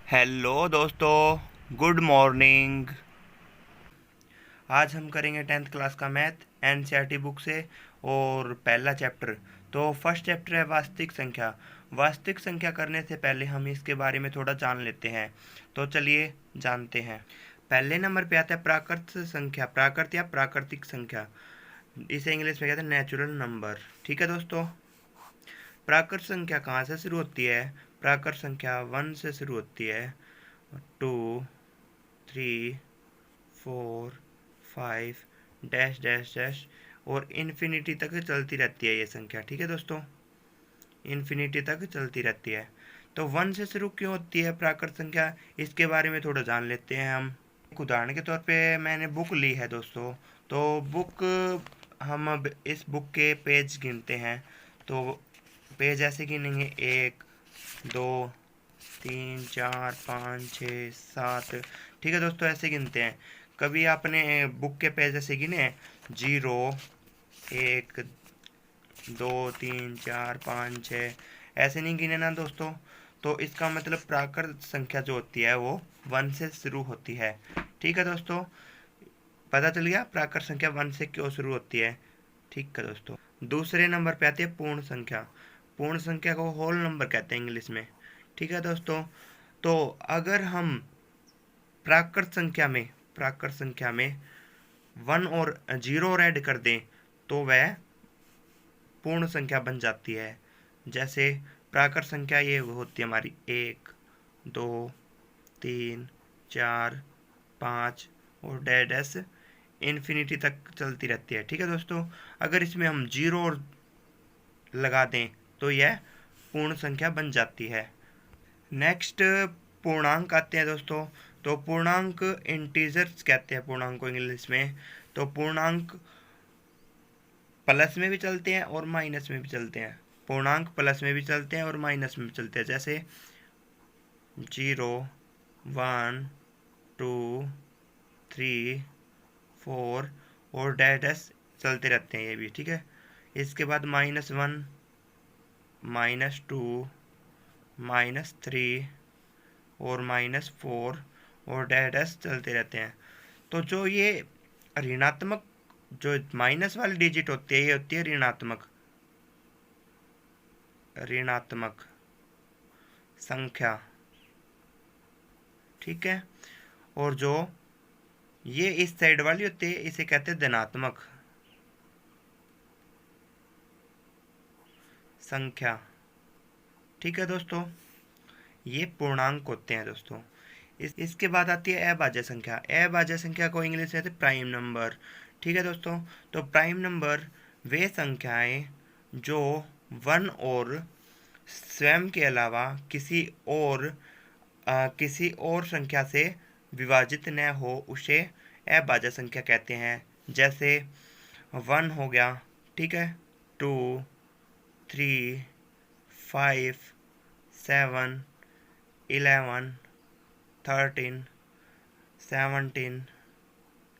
Hello दोस्तों, good morning. आज हम करेंगे 10th क्लास का मैथ एनसीईआरटी बुक से और पहला चैप्टर। तो फर्स्ट चैप्टर है वास्तविक संख्या। वास्तविक संख्या करने से पहले हम इसके बारे में थोड़ा जान लेते हैं। तो चलिए जानते हैं। पहले नंबर पे आता है प्राकृत संख्या, प्राकृत या प्राकृतिक संख्या। इसे इंग्लिश में कहते हैं नेचुरल नंबर। ठीक है दोस्तों, प्राकृत संख्या कहाँ से शुरू होती है? प्राकृत संख्या 1 से शुरू होती है, 2, 3, 4, 5 डैश डैश डैश और इन्फिनिटी तक चलती रहती है ये संख्या। ठीक है दोस्तों, इन्फिनिटी तक चलती रहती है। तो 1 से शुरू क्यों होती है प्राकृत संख्या, इसके बारे में थोड़ा जान लेते हैं हम। एक उदाहरण के तौर पे मैंने बुक ली है दोस्तों। तो बुक, हम अब इस बुक के पेज गिनते हैं। तो पेज ऐसे गिनेंगे, 1, 2, 3, 4, 5, 6, 7। ठीक है दोस्तों, ऐसे गिनते हैं। कभी आपने बुक के पेज ऐसे गिने 0, 1, 2, 3, 4, 5, 6, ऐसे नहीं गिने ना दोस्तों। तो इसका मतलब प्राकृत संख्या जो होती है वो 1 से शुरू होती है। ठीक है दोस्तों, पता चल गया प्राकृत संख्या 1 से क्यों शुरू होती है। ठीक है दोस्तों, दूसरे नंबर पे आती है पूर्ण संख्या। पूर्ण संख्या को होल नंबर कहते हैं इंग्लिश में। ठीक है दोस्तों, तो अगर हम प्राकृत संख्या में 1 और 0 और ऐड कर दें तो वह पूर्ण संख्या बन जाती है। जैसे प्राकृत संख्या ये होती है हमारी 1, 2, 3, 4, 5 और डैश इन्फिनिटी तक चलती रहती है। ठीक है दोस्तों, अगर इसमें हम 0 और लगा दें तो यह पूर्ण संख्या बन जाती है। नेक्स्ट पूर्णांक आते हैं दोस्तों। तो पूर्णांक इंटीजर्स कहते हैं पूर्णांक को इंग्लिश में। तो पूर्णांक प्लस में भी चलते हैं और माइनस में भी चलते हैं। पूर्णांक प्लस में भी चलते हैं और माइनस में भी चलते हैं। जैसे 0, 1, 2, 3, 4 और डैश चलते रहते हैं ये भी। ठीक है, इसके बाद -1, -2, -3 और -4 और डैश चलते रहते हैं। तो जो ये ऋणात्मक, जो माइनस वाली डिजिट होती है, ये होती है ऋणात्मक संख्या। ठीक है, और जो ये इस साइड वाली होती है इसे कहते हैं धनात्मक संख्या। ठीक है दोस्तों, ये पूर्णांक होते हैं दोस्तों। इसके बाद आती है अभाज्य संख्या। अभाज्य संख्या को इंग्लिश में कहते हैं प्राइम नंबर। ठीक है दोस्तों, तो प्राइम नंबर वे संख्याएं जो 1 और स्वयं के अलावा किसी और संख्या से विभाजित न हो उसे अभाज्य संख्या कहते हैं। जैसे 1 हो गया, ठीक है, 2, 3, 5, 7, 11, 13, 17,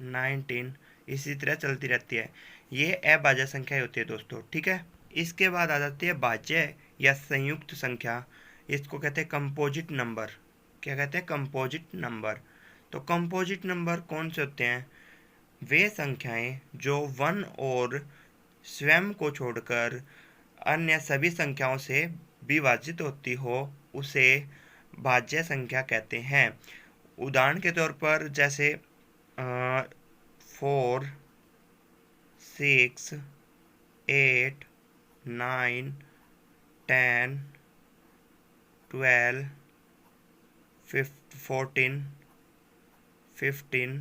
19, इसी तरह चलती रहती है। ये अभाज्य संख्या होती है दोस्तों। ठीक है, इसके बाद आ जाती है भाज्य या संयुक्त संख्या। इसको कहते हैं कंपोजिट नंबर। क्या कहते हैं? Composite number. तो कंपोजिट नंबर कौन से होते हैं? वे संख्याएं जो 1 और स्वयं को छोड़कर अन्य सभी संख्याओं से विभाजित होती हो उसे भाज्य संख्या कहते हैं। उदाहरण के तौर पर जैसे 4, 6, 8, 9, 10, 12, 14, 15,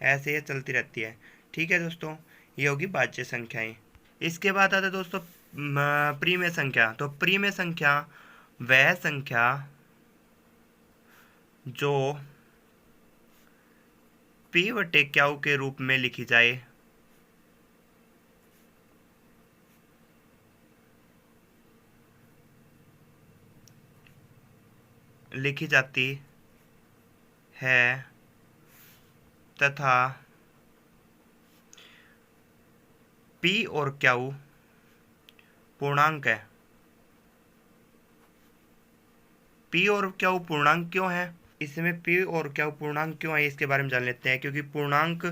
ऐसे ये चलती रहती है। ठीक है दोस्तों, ये होगी भाज्य संख्याएं। इसके बाद आता है दोस्तों प्रीमेय संख्या। तो प्रीमेय संख्या वह संख्या जो p/q के रूप में लिखी जाती है तथा p और q पूर्णांक है। p और q पूर्णांक क्यों है? इसमें पी और क्या पूर्णांक क्यों है इसके बारे में जान लेते हैं। क्योंकि पूर्णांक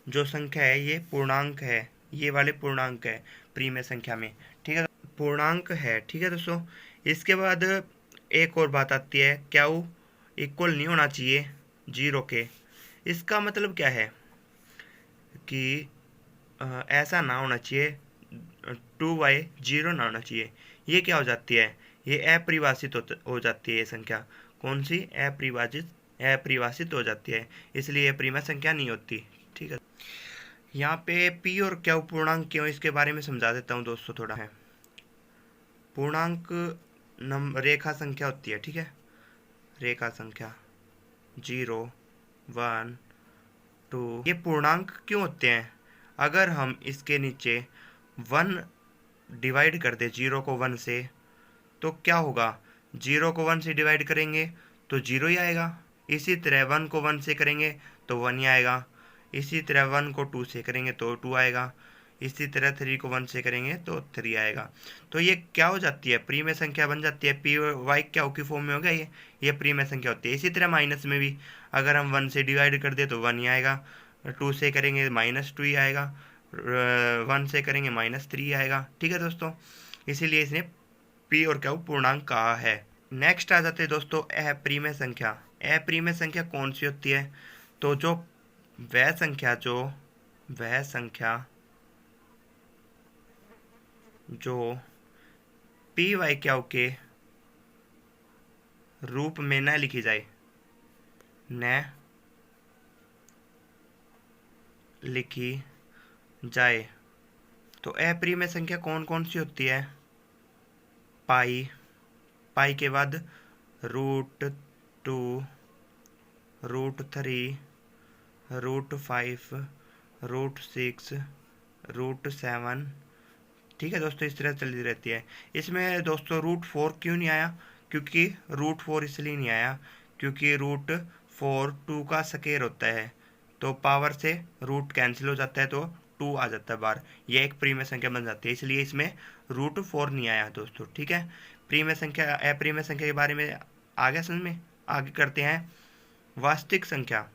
जो संख्या है ये पूर्णांक है, ये वाले पूर्णांक है प्रीमेय संख्या में, ठीक है, पूर्णांक है, ठीक है दोस्तों। इसके बाद एक और बात आती है, क्या वो इक्वल नहीं होना चाहिए जीरो के। इसका मतलब क्या है कि ऐसा ना होना चाहिए, 2y जीरो ना होना चाहिए। ये क्या हो जाती है, ये अपरिभाषित हो जाती है ये संख्या। कौन सी, अपरिभाषित हो जाती है, इसलिए ये प्रीमय संख्या नहीं होती, ठीक है। यहाँ पे पी और क्यू पूर्णांक क्यों, इसके बारे में समझा देता हूँ दोस्तों थोड़ा है। पूर्णांक रेखा संख्या होती है, ठीक है, रेखा संख्या 0, 1, 2, ये पूर्णांक क्यों होते हैं। अगर हम इसके नीचे 1 डिवाइड कर दे 0 को 1 से, तो क्या होगा, 0 को 1 से डिवाइड करेंगे तो 0 ही आएगा। इसी तरह 1 को 1 से करेंगे तो 1 ही आएगा। इसी तरह 1 को 2 से करेंगे तो 2 आएगा। इसी तरह 3 को 1 से करेंगे तो 3 आएगा। तो ये क्या हो जाती है, प्रीमेय संख्या बन जाती है। पी वाई क्या की फॉर्म में हो गया, ये प्रीमेय संख्या होती है। इसी तरह माइनस में भी अगर हम 1 से डिवाइड कर दे तो 1 ही आएगा, 2 से करेंगे -2 ही आएगा, 1 से करेंगे -3 आएगा, ठीक है दोस्तों। इसीलिए इसने पी और क्यू पूर्णांक कहा है। नेक्स्ट आ जाते हैं दोस्तों अप्रीमेय संख्या। अप्रीमेय संख्या कौन सी होती है, तो जो वह संख्या जो पी वाई क्यू के रूप में न लिखी जाए, न लिखी जाए। तो अप्रीमेय संख्या कौन कौन सी होती है, पाई के बाद √2, √3, √5, √6, √7, ठीक है दोस्तों। इस तरह चलती रहती है। इसमें दोस्तों √4 क्यों नहीं आया, क्योंकि √4 इसलिए नहीं आया क्योंकि √4 2 का स्क्वायर होता है, तो पावर से रूट कैंसिल हो जाता है तो 2 आ जाता है बाहर, ये एक प्रीमेय संख्या बन जाती है, इसलिए इसमें √4 नहीं आया दोस्तों, ठीक है। प्रीमेय संख्या अप्रीमेय संख्या के बारे में आगे समझ में, आगे करते हैं वास्तविक संख्या।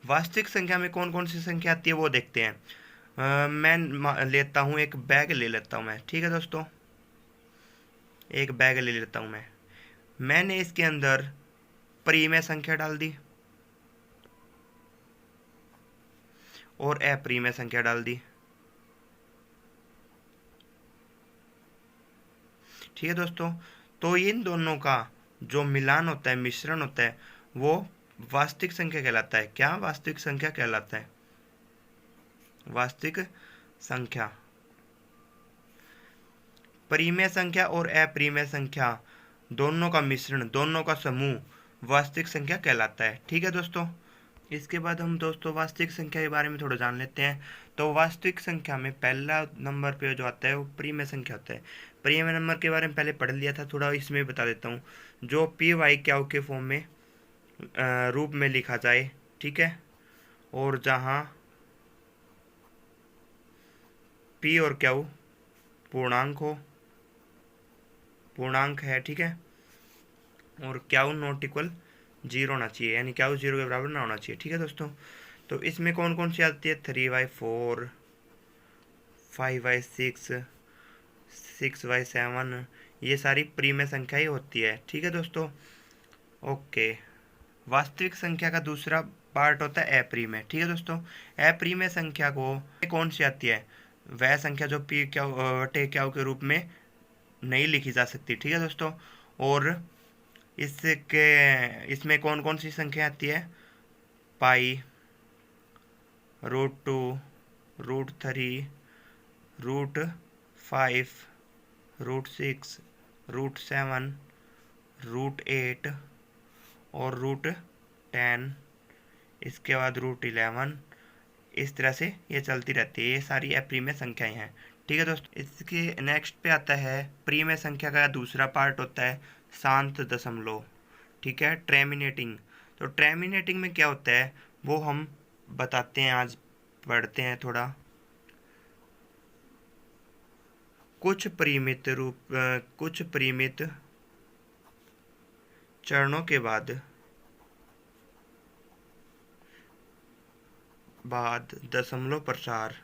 वास्तविक संख्या में कौन कौन सी संख्या आती है वो देखते हैं। मैं लेता हूँ एक बैग ले लेता हूँ मैं, ठीक है दोस्तों, एक बैग ले लेता हूँ मैंने इसके अंदर प्रीमेय संख्या डाल दी और अप्रीमेय संख्या डाल दी, ठीक है दोस्तों। तो इन दोनों का जो मिलान होता है, मिश्रण होता है, वो वास्तविक संख्या कहलाता है। क्या वास्तविक संख्या कहलाता है, वास्तविक संख्या। प्रीमेय संख्या और अप्रीमेय संख्या दोनों का मिश्रण, दोनों का समूह वास्तविक संख्या कहलाता है, ठीक है दोस्तों। इसके बाद हम दोस्तों वास्तविक संख्या के बारे में थोड़ा जान लेते हैं। तो वास्तविक संख्या में पहला नंबर पे जो आता है वो प्रीमेय संख्या होता है। प्रीमेय नंबर के बारे में पहले पढ़ लिया था, थोड़ा इसमें बता देता हूँ। जो पी वाई क्यू के फॉर्म में रूप में लिखा जाए, ठीक है, और जहाँ पी और क्यू पूर्णांक है, ठीक है, और क्यू नॉट इक्वल 0 होना चाहिए, यानी क्यू 0 के बराबर ना होना चाहिए, ठीक है दोस्तों। तो इसमें कौन कौन सी आती है, 3y4, 5y6, 6y7, ये सारी प्रीमेय संख्या ही होती है, ठीक है दोस्तों। ओके, वास्तविक संख्या का दूसरा पार्ट होता है अप्रीमेय, ठीक है दोस्तों। अप्रीमेय संख्या को कौन सी आती है, वह संख्या जो पी क्यू के रूप में नहीं लिखी जा सकती, ठीक है दोस्तों। और इसमें कौन कौन सी संख्या आती है, पाई, √2, √3, √5, √6, √7, √8 और √10, इसके बाद √11, इस तरह से ये चलती रहती है। ये सारी अप्रीमेय संख्याएं हैं, ठीक है दोस्तों। इसके नेक्स्ट पे आता है प्रीमेय संख्या का दूसरा पार्ट होता है शांत दशमलव, ठीक है, टर्मिनेटिंग। तो टर्मिनेटिंग में क्या होता है वो हम बताते हैं, आज पढ़ते हैं थोड़ा। कुछ परिमित चरणों के बाद दशमलव प्रसार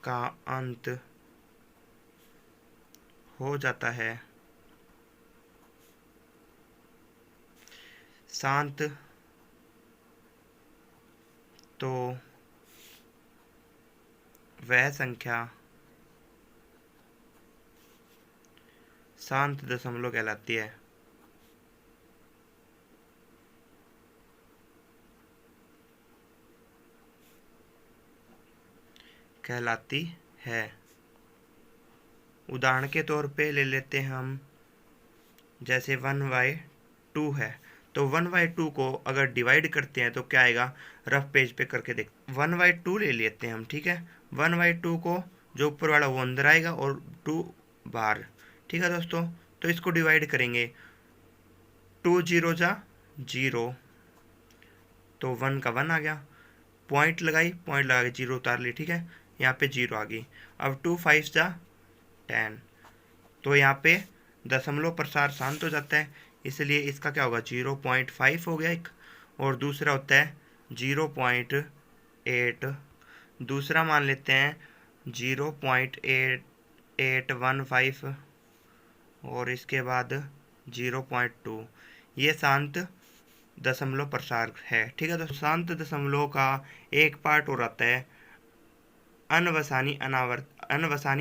का अंत हो जाता है शांत, तो वह संख्या शांत दशमलव कहलाती है। उदाहरण के तौर पे ले लेते हैं हम, जैसे 1/2 है, तो 1/2 को अगर डिवाइड करते हैं तो क्या आएगा, रफ पेज पे करके देख 1/2 ले लेते हैं हम, ठीक है। 1/2 को जो ऊपर वाला वो अंदर आएगा और 2 बाहर, ठीक है दोस्तों। तो इसको डिवाइड करेंगे, 2 0 जा 0, तो 1 का 1 आ गया, पॉइंट लगा के 0 उतार ली, ठीक है। यहाँ पे 0 आ गई। अब 2 5 जा 10, तो यहाँ पे दशमलव प्रसार शांत हो जाता है, इसलिए इसका क्या होगा, 0.5 हो गया एक, और दूसरा होता है 0.8, दूसरा मान लेते हैं 0.8815, और इसके बाद 0.2, ये शांत दशमलव प्रसार है, ठीक है। तो शांत दशमलव का एक पार्ट हो जाता है अनवसानी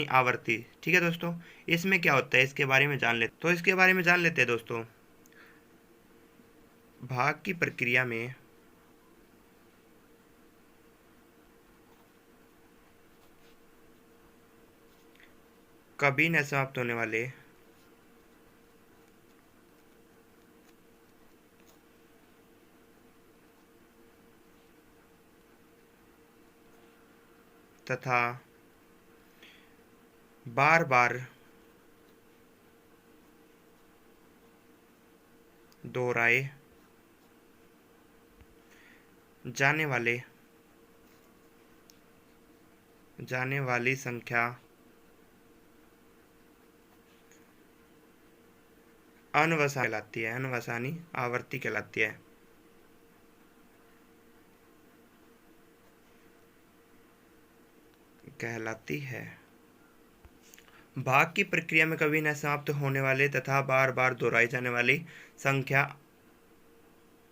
आवर्ती, ठीक है दोस्तों। इसमें क्या होता है, इसके बारे में जान लेते हैं दोस्तों। भाग की प्रक्रिया में कभी न समाप्त होने वाले तथा बार बार दोहराए जाने वाली संख्या अनवसानी आवर्ती कहलाती है। भाग की प्रक्रिया में कभी न समाप्त होने वाले तथा बार बार दोहराई जाने वाली संख्या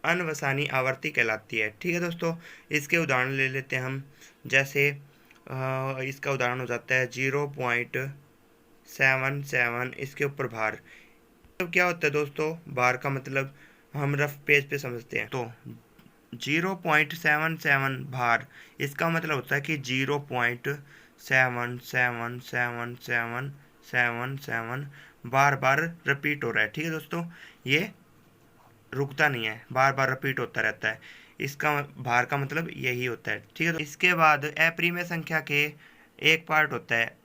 अनवसानी आवर्ती कहलाती है, ठीक है दोस्तों। इसके उदाहरण ले लेते हैं हम, जैसे इसका उदाहरण हो जाता है 0.77, इसके ऊपर भार। तो क्या होता है दोस्तों, भार का मतलब हम रफ पेज पे समझते हैं। तो 0.77 भार, इसका मतलब होता है कि 0.777777 बार बार रिपीट हो रहा है, ठीक है दोस्तों। ये रुकता नहीं है, बार बार रिपीट होता रहता है, इसका भार का मतलब यही होता है, ठीक है। इसके बाद अपरिमेय संख्या के एक पार्ट होता है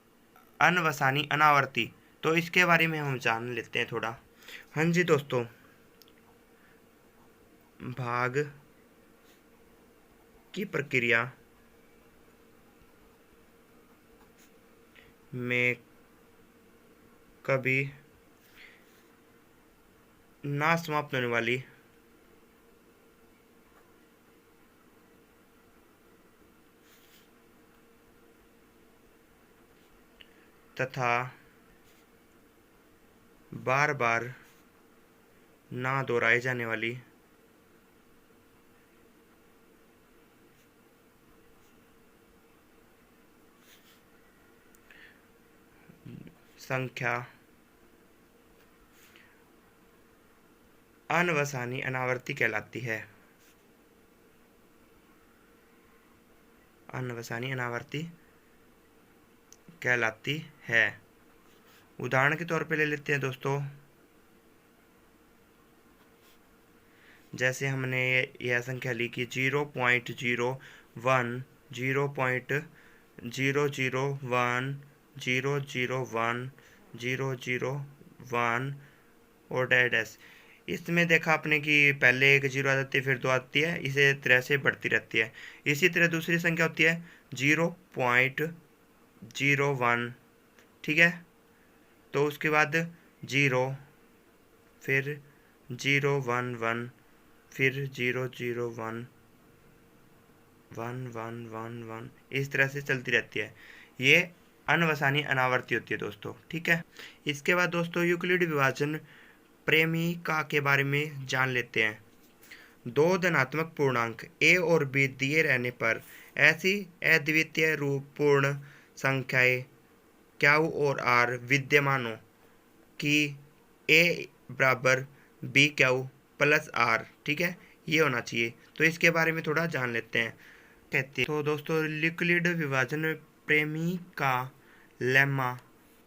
अनवसानी अनावर्ती, तो इसके बारे में हम जान लेते हैं थोड़ा। हाँ जी दोस्तों, भाग की प्रक्रिया में कभी ना समाप्त होने वाली तथा बार बार ना दोहराई जाने वाली संख्या अनवसानी अनावर्ती कहलाती है। उदाहरण के तौर पे ले लेते हैं दोस्तों, जैसे हमने यह संख्या ली कि 0.01 0.001 001 001 और डैश, इसमें देखा आपने कि पहले एक जीरो आ जाती है, फिर 2 आती है, इसे तरह से बढ़ती रहती है। इसी तरह दूसरी संख्या होती है 0.01, ठीक है। तो उसके बाद 0, फिर 011, फिर 001, 1111, इस तरह से चलती रहती है। ये अनवसानी अनावर्ती होती है दोस्तों, ठीक है। इसके बाद दोस्तों यूक्लिड विभाजन प्रेमिका के बारे में जान लेते हैं। दो धनात्मक पूर्णांक a और b दिए रहने पर ऐसी अद्वितीय रूप पूर्ण संख्याएं क्यू और r विद्यमान हो कि a बराबर b क्यू प्लस r, ठीक है, ये होना चाहिए। तो इसके बारे में थोड़ा जान लेते हैं। कहते हैं तो दोस्तों यूक्लिड विभाजन प्रेमिका लेम्मा,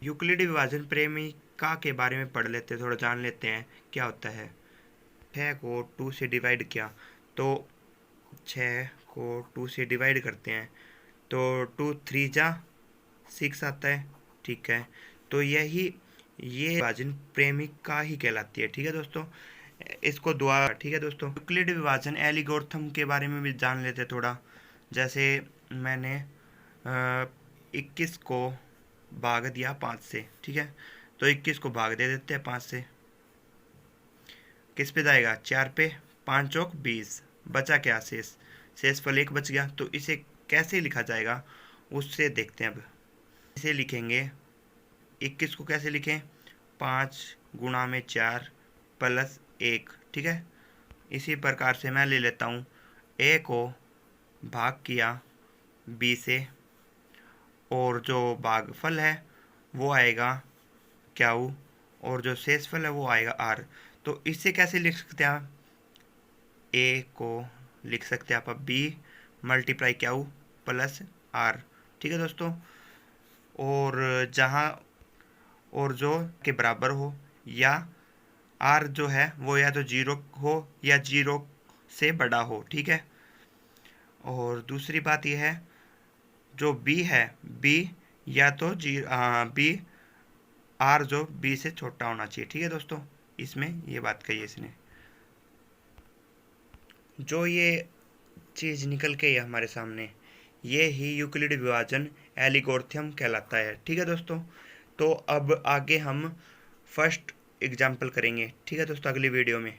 यूक्लिड विभाजन प्रेमिका के बारे में पढ़ लेते हैं, थोड़ा जान लेते हैं क्या होता है। 6 को 2 से डिवाइड किया तो 6 को 2 से डिवाइड करते हैं तो 2 3 जा 6 आता है, ठीक है। तो ये विभाजन प्रेमिका ही कहलाती है, ठीक है दोस्तों। इसको दुआ, ठीक है दोस्तों। यूक्लिड विभाजन एल्गोरिथम के बारे में भी जान लेते हैं थोड़ा। जैसे मैंने 21 को भाग दिया 5 से, ठीक है। तो 21 को भाग दे देते हैं 5 से, किस पे जाएगा, 4 पे, 5 चौक 20, बचा क्या, शेष फल 1 बच गया। तो इसे कैसे लिखा जाएगा उससे देखते हैं। अब इसे लिखेंगे, 21 को कैसे लिखें, 5 गुणा में 4 प्लस 1, ठीक है। इसी प्रकार से मैं ले लेता हूँ, a को भाग किया b से और जो भागफल है वो आएगा क्यू और जो शेषफल है वो आएगा r। तो इससे कैसे लिख सकते हैं, a को लिख सकते हैं आप b multiply Q plus r, ठीक है दोस्तों। और जहाँ और जो के बराबर हो या r जो है वो या तो 0 हो या 0 से बड़ा हो, ठीक है। और दूसरी बात यह है, जो b है, b या तो b r जो b से छोटा होना चाहिए, ठीक है दोस्तों। इसमें ये बात कही है इसने। जो ये चीज़ निकल के है हमारे सामने, ये ही यूक्लिड विभाजन एल्गोरिथम कहलाता है, ठीक है दोस्तों। तो अब आगे हम फर्स्ट एग्जाम्पल करेंगे, ठीक है दोस्तों, अगली वीडियो में।